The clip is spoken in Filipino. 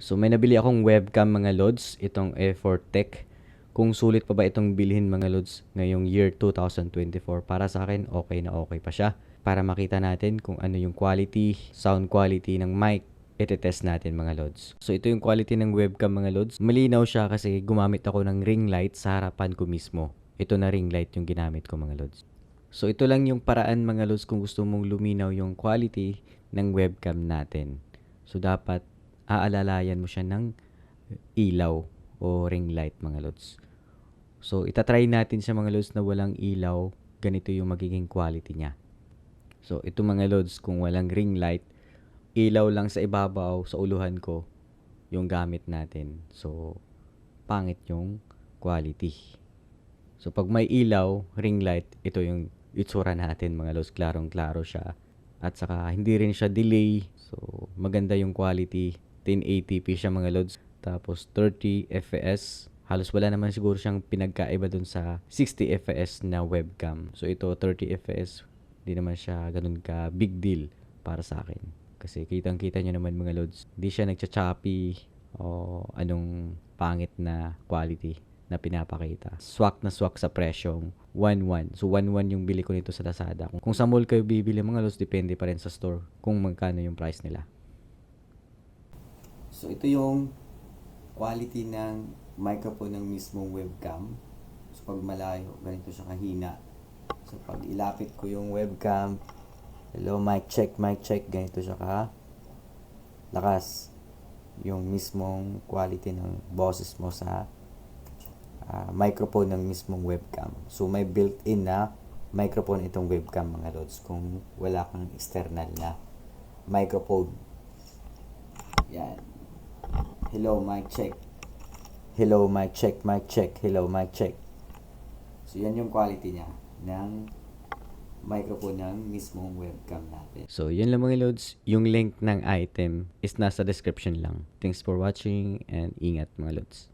So may nabili akong webcam mga lods, itong F4 Tech. Kung sulit pa ba itong bilhin mga lods ngayong year 2024, para sa akin okay na okay pa siya. Para makita natin kung ano yung quality, sound quality ng mic, iti-test natin mga lods. So ito yung quality ng webcam mga lods. Malinaw siya kasi gumamit ako ng ring light sa harapan ko mismo. Ito na ring light yung ginamit ko mga lods. So ito lang yung paraan mga lods kung gusto mong luminaw yung quality ng webcam natin. So dapat aalalayan mo siya ng ilaw o ring light mga lods. So itatry natin sa mga lods na walang ilaw, ganito yung magiging quality niya. So ito mga lods, kung walang ring light, ilaw lang sa ibabaw, sa uluhan ko, yung gamit natin. So pangit yung quality. So pag may ilaw, ring light, ito yung itsura natin mga lods, klarong-klaro siya. At saka hindi rin siya delay. So maganda yung quality. 1080p siya mga lods. Tapos 30 fps. Halos wala naman siguro siyang pinagkaiba dun sa 60 fps na webcam. So ito 30 fps. Hindi naman siya ganun ka big deal para sa akin. Kasi kitang-kita nyo naman mga lods. Hindi siya nagcha-choppy o anong pangit na quality na pinapakita. Swak na swak sa presyong 1.1. So 1.1 yung bili ko nito sa Lazada. Kung sa mall kayo bibili mga lods, depende pa rin sa store kung magkano yung price nila. So ito yung quality ng microphone ng mismong webcam. So pag malayo, ganito siya kahina. So pag ilapit ko yung webcam, hello mic check, ganito siya lakas. Yung mismong quality ng boses mo sa microphone ng mismong webcam. So may built-in na microphone itong webcam mga lods kung wala kang external na microphone. Yan. Hello mic check. Hello mic check, hello mic check. So yan yung quality niya ng microphone ng mismong webcam natin. So yun lang mga lods. Yung link ng item is nasa description lang. Thanks for watching and ingat mga lods.